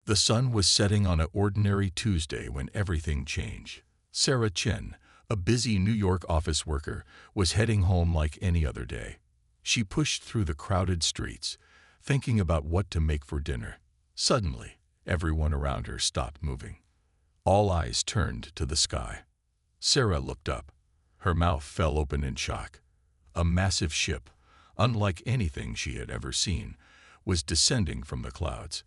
The sun was setting on an ordinary Tuesday when everything changed. Sarah Chen, a busy New York office worker, was heading home like any other day. She pushed through the crowded streets, thinking about what to make for dinner. Suddenly, everyone around her stopped moving. All eyes turned to the sky. Sarah looked up. Her mouth fell open in shock. A massive ship, unlike anything she had ever seen, was descending from the clouds.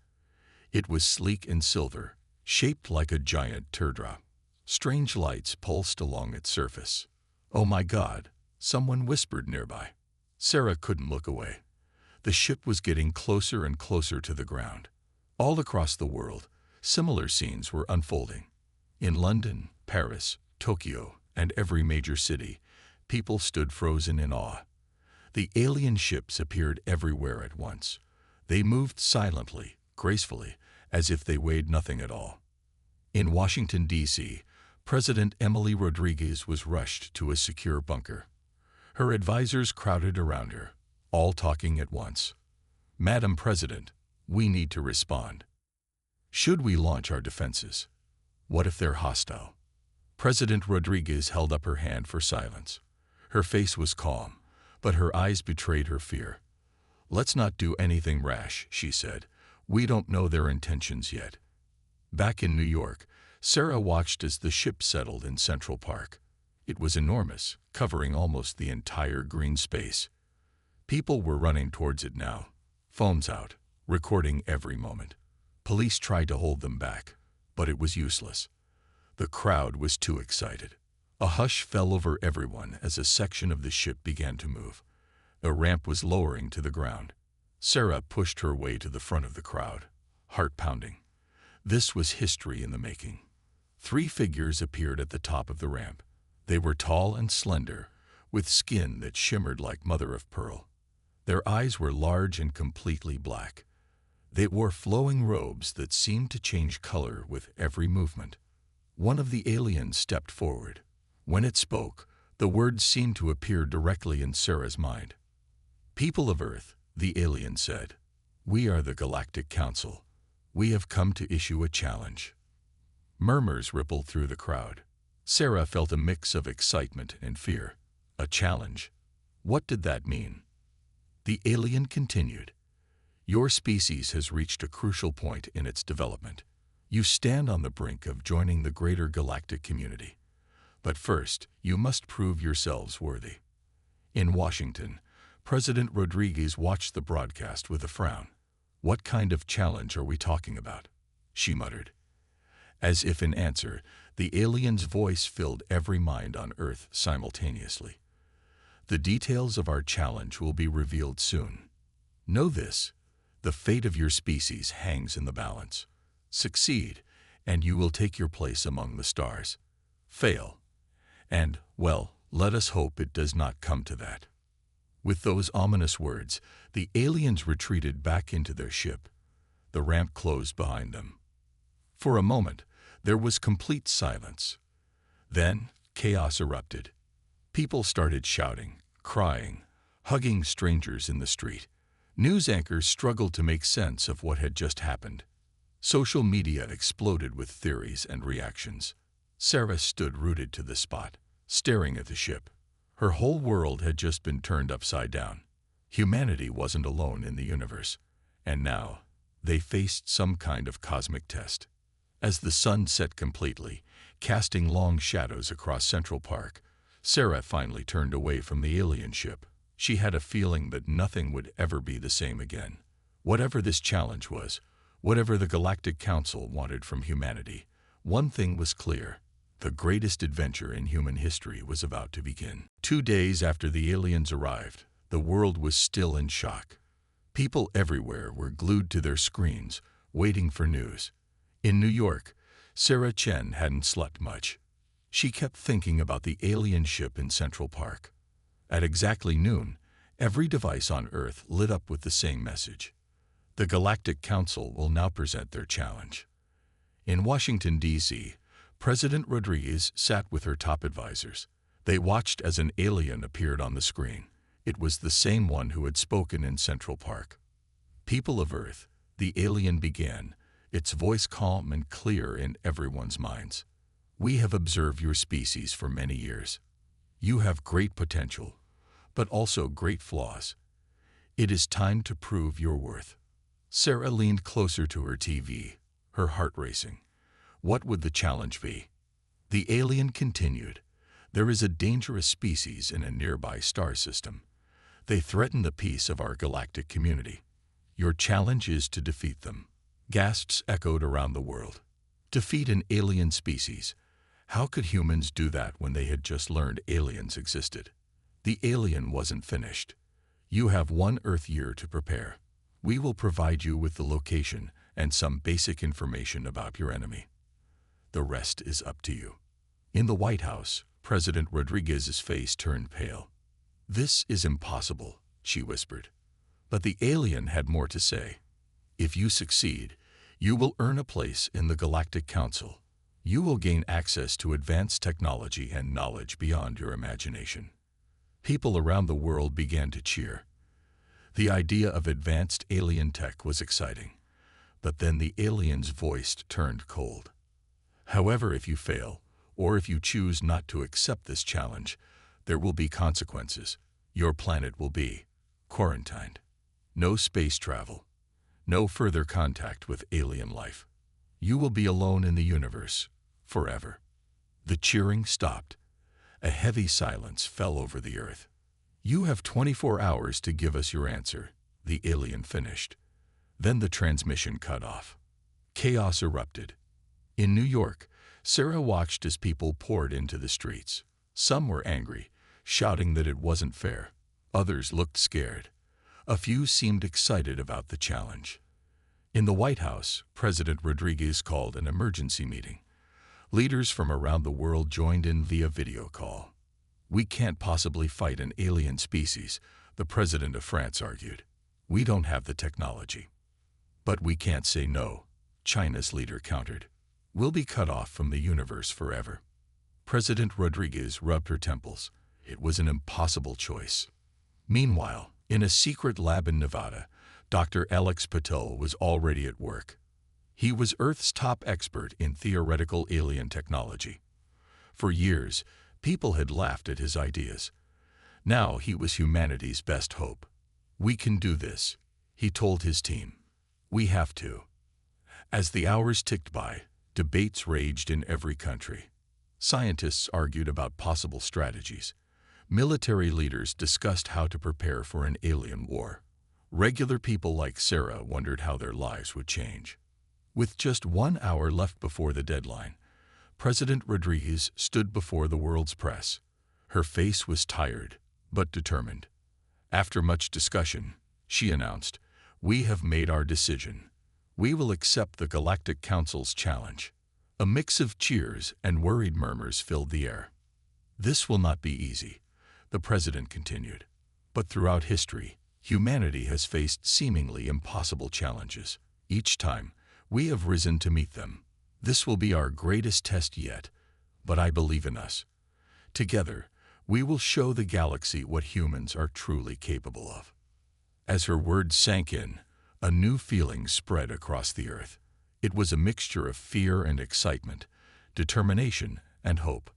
It was sleek and silver, shaped like a giant teardrop. Strange lights pulsed along its surface. "Oh my God," someone whispered nearby. Sarah couldn't look away. The ship was getting closer and closer to the ground. All across the world, similar scenes were unfolding. In London, Paris, Tokyo, and every major city, people stood frozen in awe. The alien ships appeared everywhere at once. They moved silently, gracefully, as if they weighed nothing at all. In Washington, D.C., President Emily Rodriguez was rushed to a secure bunker. Her advisors crowded around her, all talking at once. "Madam President, we need to respond. Should we launch our defenses? What if they're hostile?" President Rodriguez held up her hand for silence. Her face was calm, but her eyes betrayed her fear. "Let's not do anything rash," she said. "We don't know their intentions yet." Back in New York, Sarah watched as the ship settled in Central Park. It was enormous, covering almost the entire green space. People were running towards it now, phones out, recording every moment. Police tried to hold them back, but it was useless. The crowd was too excited. A hush fell over everyone as a section of the ship began to move. A ramp was lowering to the ground. Sarah pushed her way to the front of the crowd, heart pounding. This was history in the making. 3 figures appeared at the top of the ramp. They were tall and slender, with skin that shimmered like mother of pearl. Their eyes were large and completely black. They wore flowing robes that seemed to change color with every movement. One of the aliens stepped forward. When it spoke, the words seemed to appear directly in Sarah's mind. "People of Earth," the alien said, "we are the Galactic Council. We have come to issue a challenge." Murmurs rippled through the crowd. Sarah felt a mix of excitement and fear. A challenge? What did that mean? The alien continued. "Your species has reached a crucial point in its development. You stand on the brink of joining the greater galactic community. But first, you must prove yourselves worthy." In Washington, President Rodriguez watched the broadcast with a frown. "What kind of challenge are we talking about?" she muttered. As if in answer, the alien's voice filled every mind on Earth simultaneously. "The details of our challenge will be revealed soon. Know this, the fate of your species hangs in the balance. Succeed, and you will take your place among the stars. Fail, and, well, let us hope it does not come to that." With those ominous words, the aliens retreated back into their ship. The ramp closed behind them. For a moment, there was complete silence. Then, chaos erupted. People started shouting, crying, hugging strangers in the street. News anchors struggled to make sense of what had just happened. Social media exploded with theories and reactions. Sarah stood rooted to the spot, staring at the ship. Her whole world had just been turned upside down. Humanity wasn't alone in the universe, and now they faced some kind of cosmic test. As the sun set completely, casting long shadows across Central Park, Sarah finally turned away from the alien ship. She had a feeling that nothing would ever be the same again. Whatever this challenge was, whatever the Galactic Council wanted from humanity, one thing was clear: the greatest adventure in human history was about to begin. 2 days after the aliens arrived, the world was still in shock. People everywhere were glued to their screens, waiting for news. In New York, Sarah Chen hadn't slept much. She kept thinking about the alien ship in Central Park. At exactly noon, every device on Earth lit up with the same message. The Galactic Council will now present their challenge. In Washington, D.C., President Rodriguez sat with her top advisors. They watched as an alien appeared on the screen. It was the same one who had spoken in Central Park. "People of Earth," the alien began, its voice calm and clear in everyone's minds. "We have observed your species for many years. You have great potential, but also great flaws. It is time to prove your worth." Sarah leaned closer to her TV, her heart racing. What would the challenge be? The alien continued. "There is a dangerous species in a nearby star system. They threaten the peace of our galactic community. Your challenge is to defeat them." Gasps echoed around the world. Defeat an alien species. How could humans do that when they had just learned aliens existed? The alien wasn't finished. "You have 1 Earth year to prepare. We will provide you with the location and some basic information about your enemy. The rest is up to you." In the White House, President Rodriguez's face turned pale. "This is impossible," she whispered. But the alien had more to say. "If you succeed, you will earn a place in the Galactic Council. You will gain access to advanced technology and knowledge beyond your imagination." People around the world began to cheer. The idea of advanced alien tech was exciting, but then the alien's voice turned cold. "However, if you fail, or if you choose not to accept this challenge, there will be consequences. Your planet will be quarantined. No space travel. No further contact with alien life. You will be alone in the universe, forever." The cheering stopped. A heavy silence fell over the Earth. "You have 24 hours to give us your answer," the alien finished. Then the transmission cut off. Chaos erupted. In New York, Sarah watched as people poured into the streets. Some were angry, shouting that it wasn't fair. Others looked scared. A few seemed excited about the challenge. In the White House, President Rodriguez called an emergency meeting. Leaders from around the world joined in via video call. "We can't possibly fight an alien species," the president of France argued. "We don't have the technology." "But we can't say no," China's leader countered. "We'll be cut off from the universe forever." President Rodriguez rubbed her temples. It was an impossible choice. Meanwhile, in a secret lab in Nevada, Dr. Alex Patel was already at work. He was Earth's top expert in theoretical alien technology. For years, people had laughed at his ideas. Now he was humanity's best hope. "We can do this," he told his team. "We have to." As the hours ticked by, debates raged in every country. Scientists argued about possible strategies. Military leaders discussed how to prepare for an alien war. Regular people like Sarah wondered how their lives would change. With just 1 hour left before the deadline, President Rodriguez stood before the world's press. Her face was tired, but determined. After much discussion, she announced, "We have made our decision. We will accept the Galactic Council's challenge." A mix of cheers and worried murmurs filled the air. "This will not be easy," the president continued. "But throughout history, humanity has faced seemingly impossible challenges. Each time, we have risen to meet them. This will be our greatest test yet, but I believe in us. Together, we will show the galaxy what humans are truly capable of." As her words sank in, a new feeling spread across the Earth. It was a mixture of fear and excitement, determination and hope.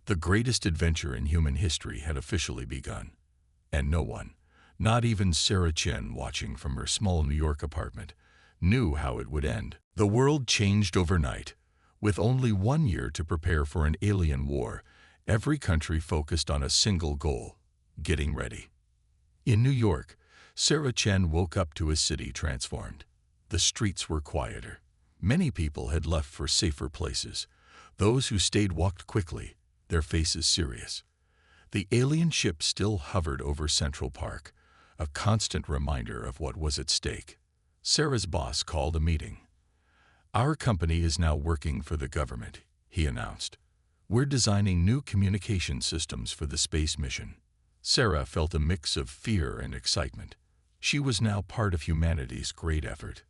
The greatest adventure in human history had officially begun. And no one, not even Sarah Chen watching from her small New York apartment, knew how it would end. The world changed overnight. With only 1 year to prepare for an alien war, every country focused on a single goal: getting ready. In New York, Sarah Chen woke up to a city transformed. The streets were quieter. Many people had left for safer places. Those who stayed walked quickly, their faces serious. The alien ship still hovered over Central Park, a constant reminder of what was at stake. Sarah's boss called a meeting. "Our company is now working for the government," he announced. "We're designing new communication systems for the space mission." Sarah felt a mix of fear and excitement. She was now part of humanity's great effort.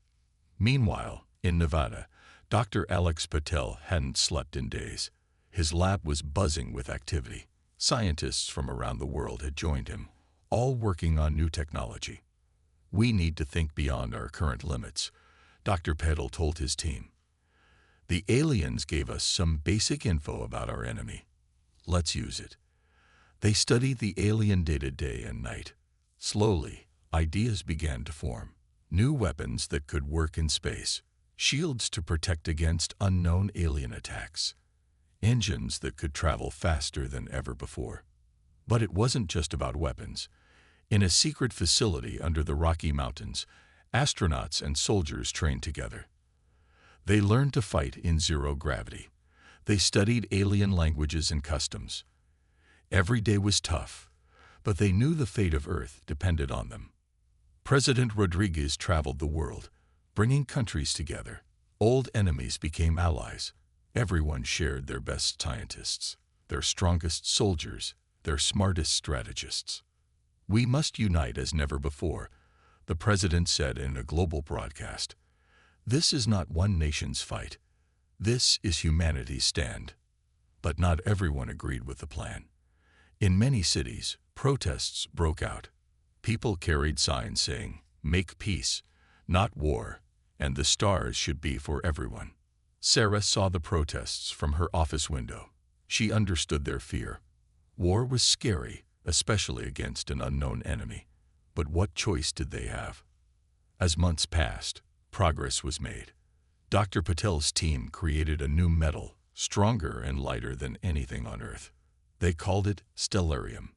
Meanwhile, in Nevada, Dr. Alex Patel hadn't slept in days. His lab was buzzing with activity. Scientists from around the world had joined him, all working on new technology. "We need to think beyond our current limits. Dr. Petal told his team. The aliens gave us some basic info about our enemy. Let's use it. They studied the alien data day and night. Slowly, ideas began to form. New weapons that could work in space, shields to protect against unknown alien attacks, engines that could travel faster than ever before. But it wasn't just about weapons. In a secret facility under the Rocky Mountains, astronauts and soldiers trained together. They learned to fight in zero gravity. They studied alien languages and customs. Every day was tough, but they knew the fate of Earth depended on them. President Rodriguez traveled the world, bringing countries together. Old enemies became allies. Everyone shared their best scientists, their strongest soldiers, their smartest strategists. We must unite as never before, the president said in a global broadcast. This is not one nation's fight. This is humanity's stand. But not everyone agreed with the plan. In many cities, protests broke out. People carried signs saying, "Make peace, not war, and the stars should be for everyone." Sarah saw the protests from her office window. She understood their fear. War was scary, especially against an unknown enemy. But what choice did they have? As months passed, progress was made. Dr. Patel's team created a new metal, stronger and lighter than anything on Earth. They called it stellarium.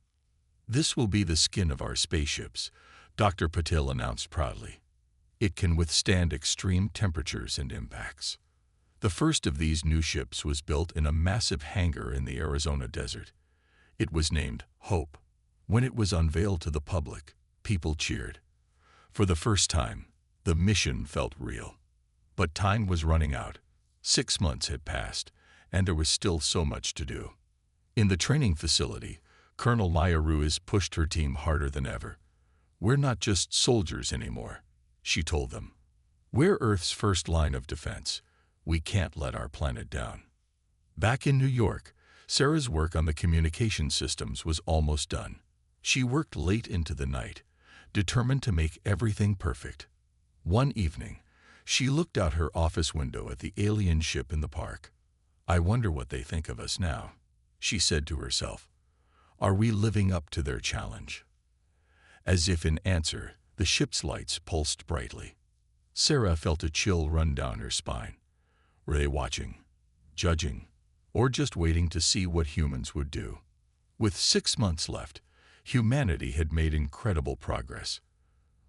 This will be the skin of our spaceships, Dr. Patel announced proudly. It can withstand extreme temperatures and impacts. The first of these new ships was built in a massive hangar in the Arizona desert. It was named Hope. When it was unveiled to the public, people cheered. For the first time, the mission felt real. But time was running out. 6 months had passed, and there was still so much to do. In the training facility, Colonel Maya Ruiz pushed her team harder than ever. "We're not just soldiers anymore," she told them. "We're Earth's first line of defense. We can't let our planet down." Back in New York, Sarah's work on the communication systems was almost done. She worked late into the night, determined to make everything perfect. One evening, she looked out her office window at the alien ship in the park. "I wonder what they think of us now," she said to herself. "Are we living up to their challenge?" As if in answer, the ship's lights pulsed brightly. Sarah felt a chill run down her spine. Were they watching, judging, or just waiting to see what humans would do? With 6 months left, humanity had made incredible progress.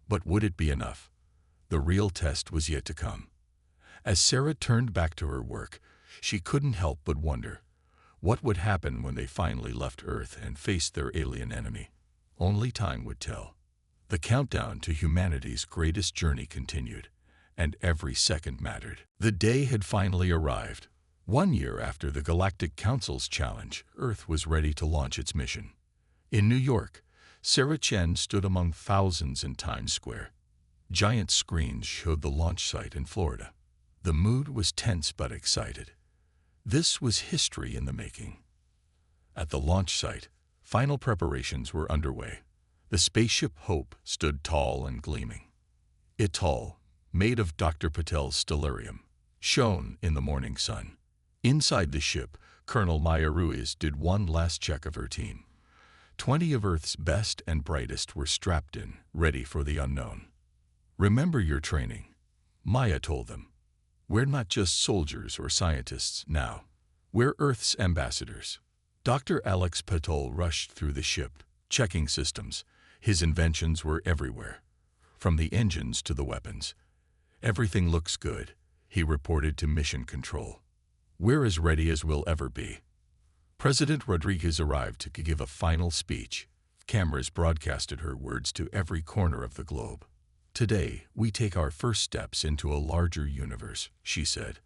But would it be enough? The real test was yet to come. As Sarah turned back to her work, she couldn't help but wonder, what would happen when they finally left Earth and faced their alien enemy? Only time would tell. The countdown to humanity's greatest journey continued, and every second mattered. The day had finally arrived. 1 year after the Galactic Council's challenge, Earth was ready to launch its mission. In New York, Sarah Chen stood among thousands in Times Square. Giant screens showed the launch site in Florida. The mood was tense but excited. This was history in the making. At the launch site, final preparations were underway. The spaceship Hope stood tall and gleaming. Tall, made of Dr. Patel's stellarium, shone in the morning sun. Inside the ship, Colonel Maya Ruiz did one last check of her team. 20 of Earth's best and brightest were strapped in, ready for the unknown. "Remember your training," Maya told them. "We're not just soldiers or scientists now. We're Earth's ambassadors." Dr. Alex Patel rushed through the ship, checking systems. His inventions were everywhere, from the engines to the weapons. "Everything looks good," he reported to Mission Control. "We're as ready as we'll ever be." President Rodriguez arrived to give a final speech. Cameras broadcasted her words to every corner of the globe. "Today, we take our first steps into a larger universe," she said.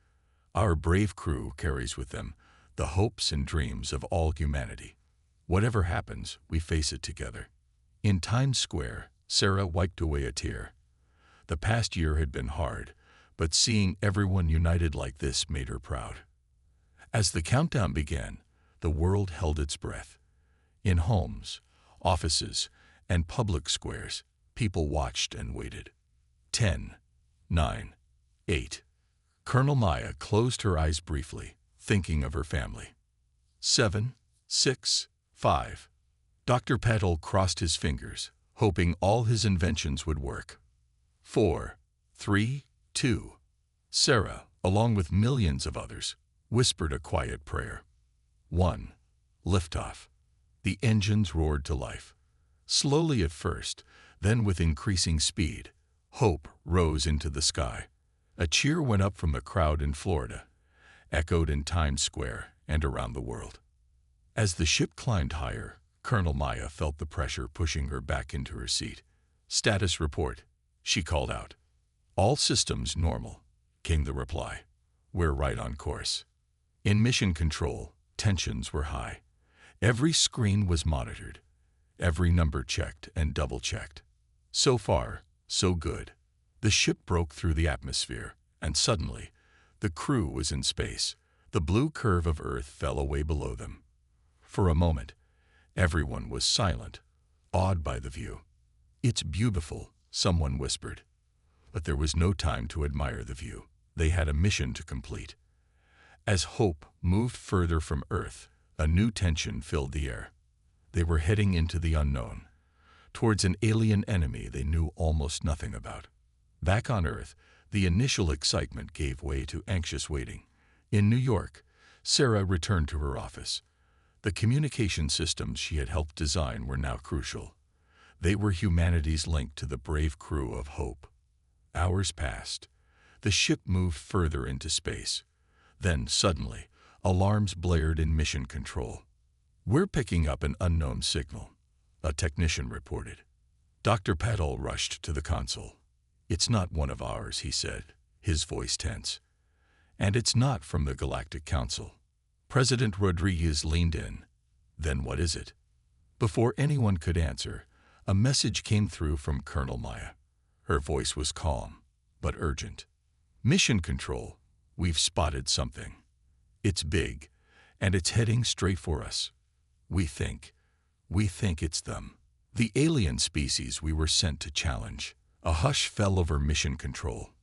"Our brave crew carries with them the hopes and dreams of all humanity. Whatever happens, we face it together." In Times Square, Sarah wiped away a tear. The past year had been hard, but seeing everyone united like this made her proud. As the countdown began, the world held its breath. In homes, offices, and public squares, people watched and waited. 10, 9, 8. Colonel Maya closed her eyes briefly, thinking of her family. 7, 6, 5. Dr. Petal crossed his fingers, hoping all his inventions would work. 4, 3, 2. Sarah, along with millions of others, whispered a quiet prayer. 1. Liftoff. The engines roared to life. Slowly at first, then with increasing speed, hope rose into the sky. A cheer went up from the crowd in Florida, echoed in Times Square and around the world. As the ship climbed higher, Colonel Maya felt the pressure pushing her back into her seat. "Status report," she called out. "All systems normal," came the reply. "We're right on course." In mission control, tensions were high. Every screen was monitored, every number checked and double-checked. So far, so good. The ship broke through the atmosphere, and suddenly, the crew was in space. The blue curve of Earth fell away below them. For a moment, everyone was silent, awed by the view. "It's beautiful," someone whispered. But there was no time to admire the view. They had a mission to complete. As Hope moved further from Earth, a new tension filled the air. They were heading into the unknown, towards an alien enemy they knew almost nothing about. Back on Earth, the initial excitement gave way to anxious waiting. In New York, Sarah returned to her office. The communication systems she had helped design were now crucial. They were humanity's link to the brave crew of Hope. Hours passed. The ship moved further into space. Then, suddenly, alarms blared in mission control. "We're picking up an unknown signal," a technician reported. Dr. Petal rushed to the console. "It's not one of ours," he said, his voice tense. "And it's not from the Galactic Council." President Rodriguez leaned in. "Then what is it?" Before anyone could answer, a message came through from Colonel Maya. Her voice was calm, but urgent. "Mission Control, we've spotted something. It's big, and it's heading straight for us. We think it's them. The alien species we were sent to challenge." A hush fell over Mission Control.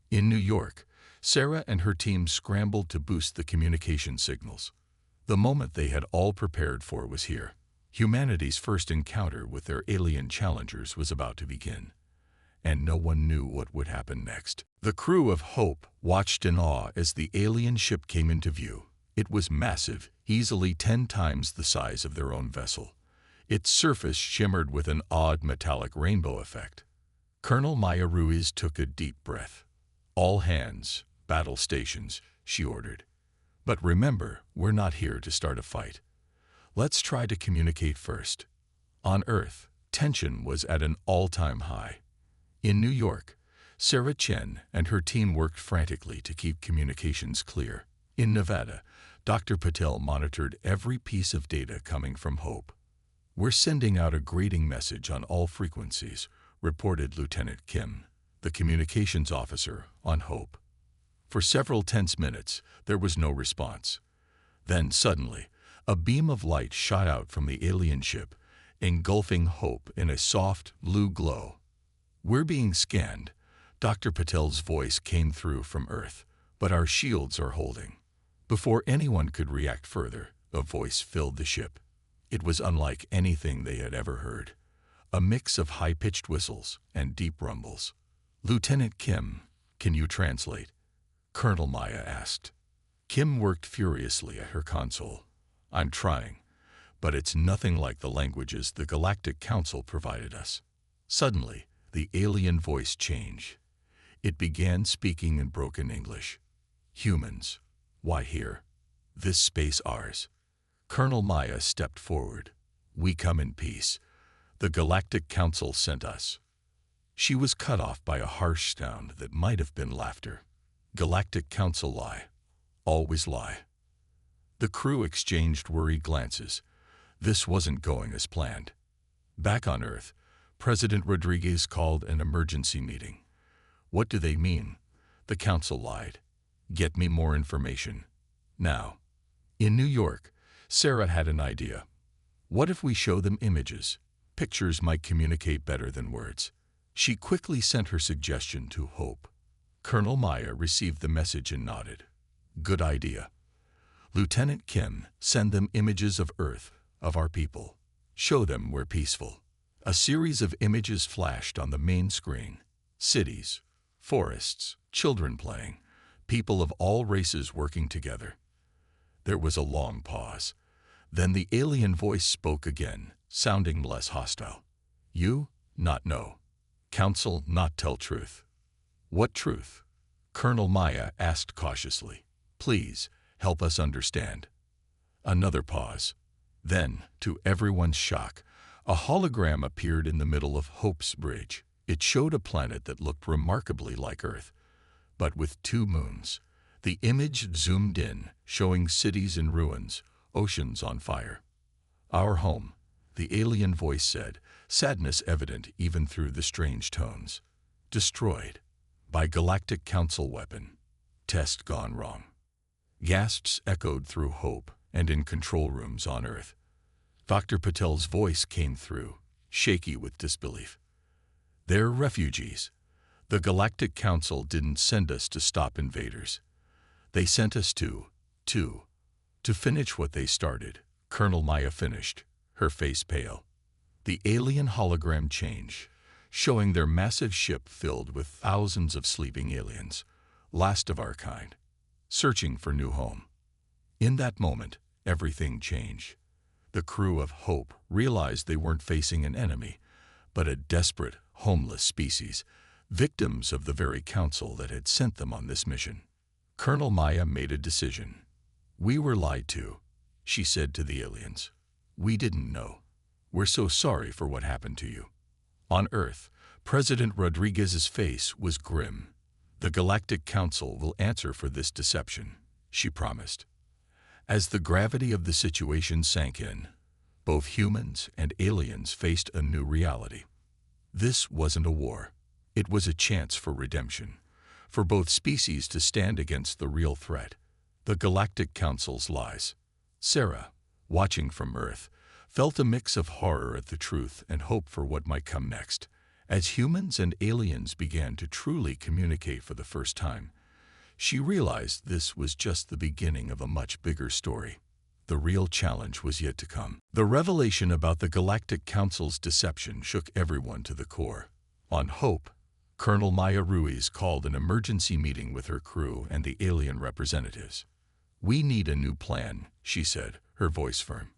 In New York, Sarah and her team scrambled to boost the communication signals. The moment they had all prepared for was here. Humanity's first encounter with their alien challengers was about to begin, and no one knew what would happen next. The crew of Hope watched in awe as the alien ship came into view. It was massive, easily 10 times the size of their own vessel. Its surface shimmered with an odd metallic rainbow effect. Colonel Maya Ruiz took a deep breath. "All hands, battle stations," she ordered. "But remember, we're not here to start a fight. Let's try to communicate first." On Earth, tension was at an all-time high. In New York, Sarah Chen and her team worked frantically to keep communications clear. In Nevada, Dr. Patel monitored every piece of data coming from Hope. "We're sending out a greeting message on all frequencies," reported Lieutenant Kim, the communications officer on Hope. For several tense minutes, there was no response. Then suddenly, a beam of light shot out from the alien ship, engulfing Hope in a soft, blue glow. "We're being scanned," Dr. Patel's voice came through from Earth, "but our shields are holding." Before anyone could react further, a voice filled the ship. It was unlike anything they had ever heard. A mix of high-pitched whistles and deep rumbles. "Lieutenant Kim, can you translate?" Colonel Maya asked. Kim worked furiously at her console. "I'm trying, but it's nothing like the languages the Galactic Council provided us." Suddenly, the alien voice changed. It began speaking in broken English. "Humans, why here? This space ours." Colonel Maya stepped forward. "We come in peace. The Galactic Council sent us." She was cut off by a harsh sound that might have been laughter. Galactic Council lie. Always lie. The crew exchanged worried glances. This wasn't going as planned. Back on Earth, President Rodriguez called an emergency meeting. "What do they mean? The Council lied. Get me more information. Now." In New York, Sarah had an idea. "What if we show them images? Pictures might communicate better than words." She quickly sent her suggestion to Hope. Colonel Maya received the message and nodded. Good idea. Lieutenant Kim, send them images of Earth, of our people. Show them we're peaceful. A series of images flashed on the main screen. Cities, forests, children playing, people of all races working together. There was a long pause. Then the alien voice spoke again, sounding less hostile. You, not know. Council, not tell truth. What truth? Colonel Maya asked cautiously. Please, help us understand. Another pause. Then, to everyone's shock, a hologram appeared in the middle of Hope's Bridge. It showed a planet that looked remarkably like Earth, but with 2 moons. The image zoomed in, showing cities in ruins, oceans on fire. Our home, the alien voice said, sadness evident even through the strange tones. Destroyed by Galactic Council weapon. Test gone wrong. Gasps echoed through Hope and in control rooms on Earth. Dr. Patel's voice came through, shaky with disbelief. They're refugees. The Galactic Council didn't send us to stop invaders. They sent us to finish what they started. Colonel Maya finished, her face pale. The alien hologram changed, showing their massive ship filled with thousands of sleeping aliens, last of our kind, searching for new home. In that moment, everything changed. The crew of Hope realized they weren't facing an enemy, but a desperate, homeless species, victims of the very council that had sent them on this mission. Colonel Maya made a decision. We were lied to, she said to the aliens. We didn't know. We're so sorry for what happened to you. On Earth, President Rodriguez's face was grim. The Galactic Council will answer for this deception, she promised. As the gravity of the situation sank in, both humans and aliens faced a new reality. This wasn't a war. It was a chance for redemption, for both species to stand against the real threat, the Galactic Council's lies. Sarah, watching from Earth, felt a mix of horror at the truth and hope for what might come next. As humans and aliens began to truly communicate for the first time, she realized this was just the beginning of a much bigger story. The real challenge was yet to come. The revelation about the Galactic Council's deception shook everyone to the core. On Hope, Colonel Maya Ruiz called an emergency meeting with her crew and the alien representatives. We need a new plan, she said, her voice firm.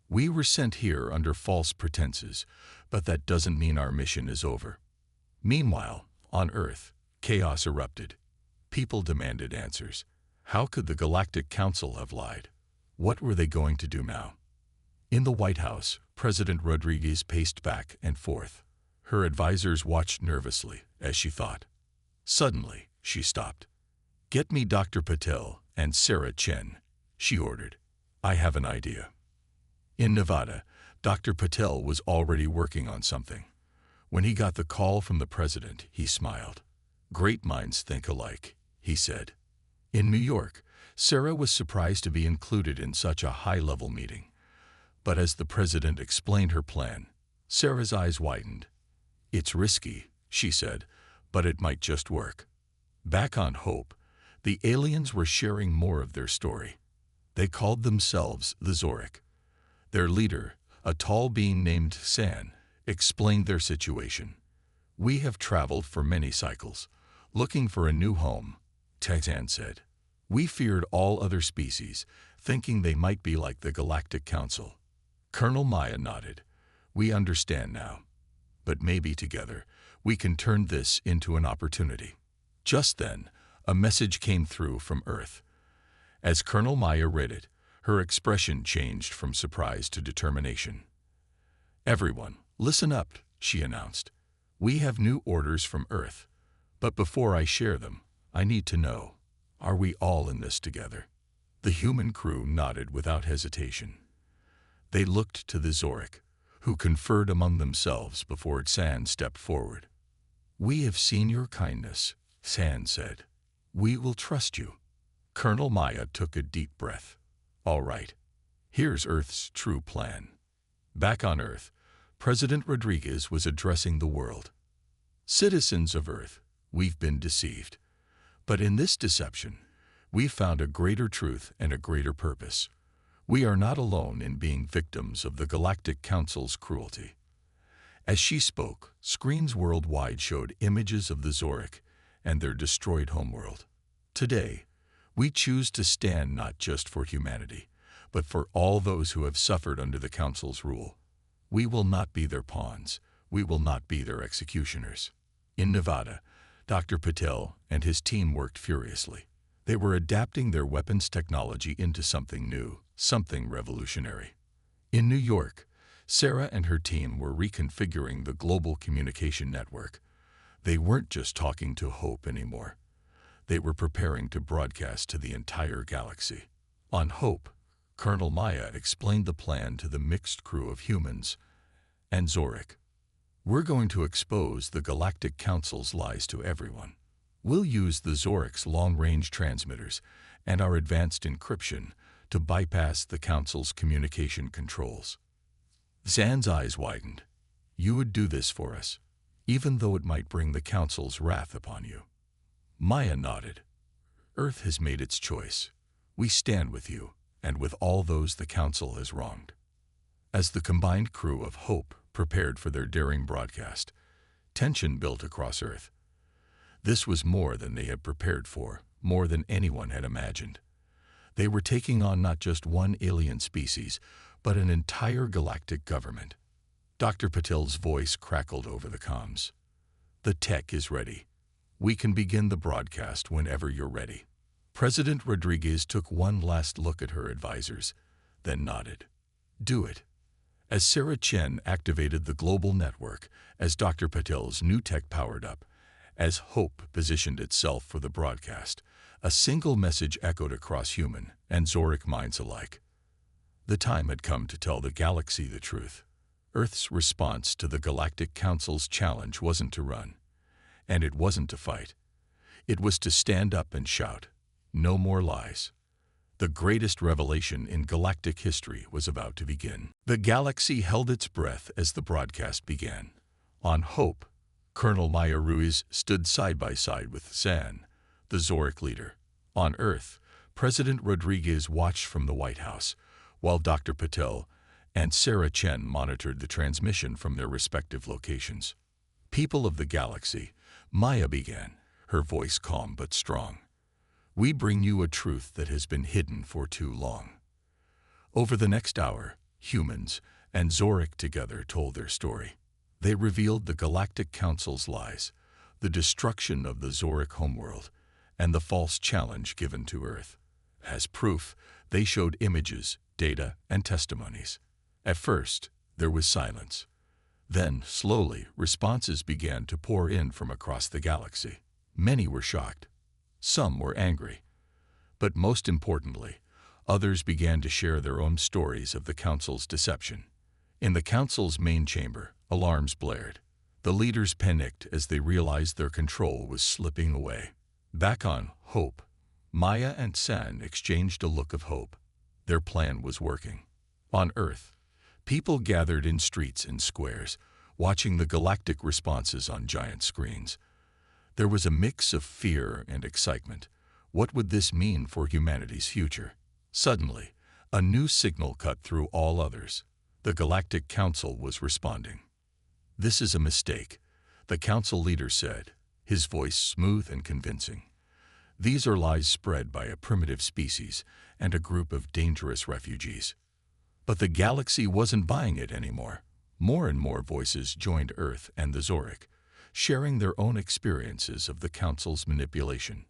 We were sent here under false pretenses, but that doesn't mean our mission is over. Meanwhile, on Earth, chaos erupted. People demanded answers. How could the Galactic Council have lied? What were they going to do now? In the White House, President Rodriguez paced back and forth. Her advisors watched nervously as she thought. Suddenly, she stopped. Get me Dr. Patel and Sarah Chen, she ordered. I have an idea. In Nevada, Dr. Patel was already working on something. When he got the call from the president, he smiled. Great minds think alike, he said. In New York, Sarah was surprised to be included in such a high-level meeting. But as the president explained her plan, Sarah's eyes widened. It's risky, she said, but it might just work. Back on Hope, the aliens were sharing more of their story. They called themselves the Zoric. Their leader, a tall being named San, explained their situation. We have traveled for many cycles, looking for a new home, San said. We feared all other species, thinking they might be like the Galactic Council. Colonel Maya nodded. We understand now. But maybe together, we can turn this into an opportunity. Just then, a message came through from Earth. As Colonel Maya read it, her expression changed from surprise to determination. Everyone, listen up, she announced. We have new orders from Earth. But before I share them, I need to know, are we all in this together? The human crew nodded without hesitation. They looked to the Zoric, who conferred among themselves before San stepped forward. We have seen your kindness, San said. We will trust you. Colonel Maya took a deep breath. All right, here's Earth's true plan. Back on Earth, President Rodriguez was addressing the world. Citizens of Earth, we've been deceived. But in this deception, we found a greater truth and a greater purpose. We are not alone in being victims of the Galactic Council's cruelty. As she spoke, screens worldwide showed images of the Zoric and their destroyed homeworld. Today, we choose to stand not just for humanity, but for all those who have suffered under the Council's rule. We will not be their pawns. We will not be their executioners. In Nevada, Dr. Patel and his team worked furiously. They were adapting their weapons technology into something new, something revolutionary. In New York, Sarah and her team were reconfiguring the global communication network. They weren't just talking to Hope anymore. They were preparing to broadcast to the entire galaxy. On Hope, Colonel Maya explained the plan to the mixed crew of humans and Zoric. We're going to expose the Galactic Council's lies to everyone. We'll use the Zoric's long-range transmitters and our advanced encryption to bypass the Council's communication controls. Zan's eyes widened. You would do this for us, even though it might bring the Council's wrath upon you. Maya nodded. Earth has made its choice. We stand with you, and with all those the Council has wronged. As the combined crew of Hope prepared for their daring broadcast, tension built across Earth. This was more than they had prepared for, more than anyone had imagined. They were taking on not just one alien species, but an entire galactic government. Dr. Patel's voice crackled over the comms. The tech is ready. We can begin the broadcast whenever you're ready. President Rodriguez took one last look at her advisors, then nodded. Do it. As Sarah Chen activated the global network, as Dr. Patel's new tech powered up, as Hope positioned itself for the broadcast, a single message echoed across human and Zoric minds alike. The time had come to tell the galaxy the truth. Earth's response to the Galactic Council's challenge wasn't to run, and it wasn't to fight. It was to stand up and shout, no more lies. The greatest revelation in galactic history was about to begin. The galaxy held its breath as the broadcast began. On Hope, Colonel Maya Ruiz stood side by side with Zan, the Zoric leader. On Earth, President Rodriguez watched from the White House, while Dr. Patel and Sarah Chen monitored the transmission from their respective locations. People of the galaxy, Maya began, her voice calm but strong. We bring you a truth that has been hidden for too long. Over the next hour, humans and Zoric together told their story. They revealed the Galactic Council's lies, the destruction of the Zoric homeworld, and the false challenge given to Earth. As proof, they showed images, data, and testimonies. At first, there was silence. Then, slowly, responses began to pour in from across the galaxy. Many were shocked. Some were angry. But most importantly, others began to share their own stories of the Council's deception. In the Council's main chamber, alarms blared. The leaders panicked as they realized their control was slipping away. Back on Hope, Maya and San exchanged a look of hope. Their plan was working. On Earth, people gathered in streets and squares, watching the galactic responses on giant screens. There was a mix of fear and excitement. What would this mean for humanity's future? Suddenly, a new signal cut through all others. The Galactic Council was responding. This is a mistake, the Council leader said, his voice smooth and convincing. These are lies spread by a primitive species and a group of dangerous refugees. But the galaxy wasn't buying it anymore. More and more voices joined Earth and the Zoric, sharing their own experiences of the Council's manipulation.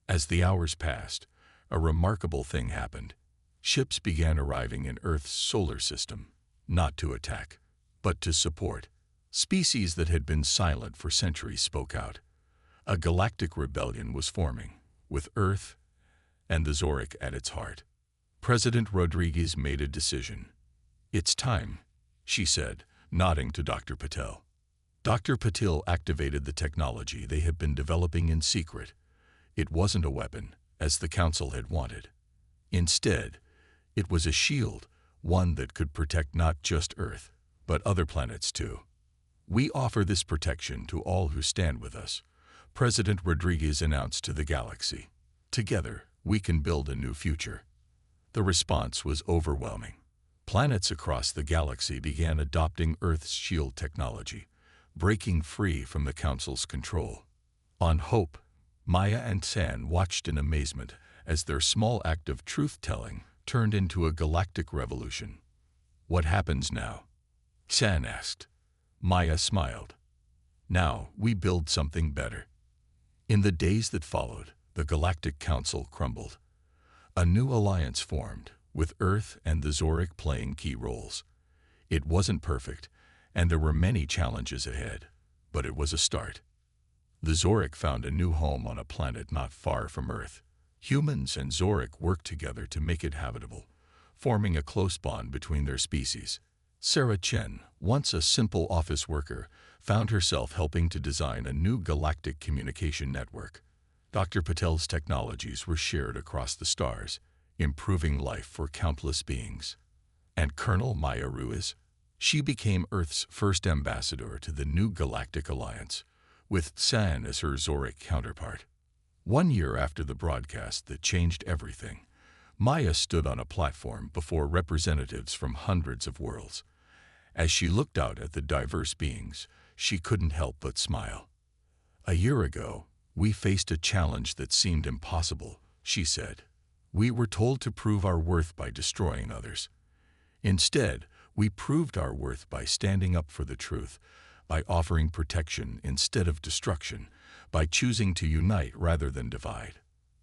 As the hours passed, a remarkable thing happened. Ships began arriving in Earth's solar system, not to attack, but to support. Species that had been silent for centuries spoke out. A galactic rebellion was forming, with Earth and the Zoric at its heart. President Rodriguez made a decision. It's time, she said, nodding to Dr. Patel. Dr. Patel activated the technology they had been developing in secret. It wasn't a weapon, as the Council had wanted. Instead, it was a shield, one that could protect not just Earth, but other planets too. We offer this protection to all who stand with us, President Rodriguez announced to the galaxy, "Together, we can build a new future." The response was overwhelming. Planets across the galaxy began adopting Earth's shield technology, breaking free from the Council's control. On Hope, Maya and San watched in amazement as their small act of truth-telling turned into a galactic revolution. "What happens now?" San asked. Maya smiled. "Now we build something better." In the days that followed, the Galactic Council crumbled. A new alliance formed, with Earth and the Zoric playing key roles. It wasn't perfect, and there were many challenges ahead, but it was a start. The Zoric found a new home on a planet not far from Earth. Humans and Zoric worked together to make it habitable, forming a close bond between their species. Sarah Chen, once a simple office worker, found herself helping to design a new galactic communication network. Dr. Patel's technologies were shared across the stars, improving life for countless beings. And Colonel Maya Ruiz? She became Earth's first ambassador to the new Galactic Alliance, with San as her Zoric counterpart. 1 year after the broadcast that changed everything, Maya stood on a platform before representatives from hundreds of worlds. As she looked out at the diverse beings, she couldn't help but smile. "A year ago, we faced a challenge that seemed impossible," she said. "We were told to prove our worth by destroying others. Instead, we proved our worth by standing up for the truth, by offering protection instead of destruction, by choosing to unite rather than divide."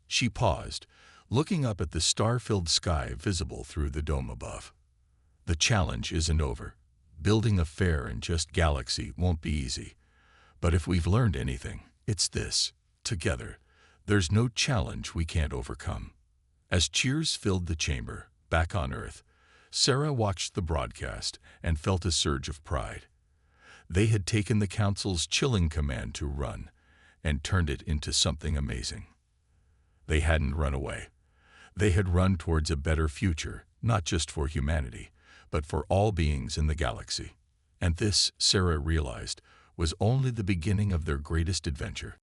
She paused, looking up at the star-filled sky visible through the dome above. "The challenge isn't over. Building a fair and just galaxy won't be easy. But if we've learned anything, it's this: together, there's no challenge we can't overcome." As cheers filled the chamber, back on Earth, Sarah watched the broadcast and felt a surge of pride. They had taken the Council's chilling command to run and turned it into something amazing. They hadn't run away. They had run towards a better future, not just for humanity, but for all beings in the galaxy. And this, Sarah realized, was only the beginning of their greatest adventure.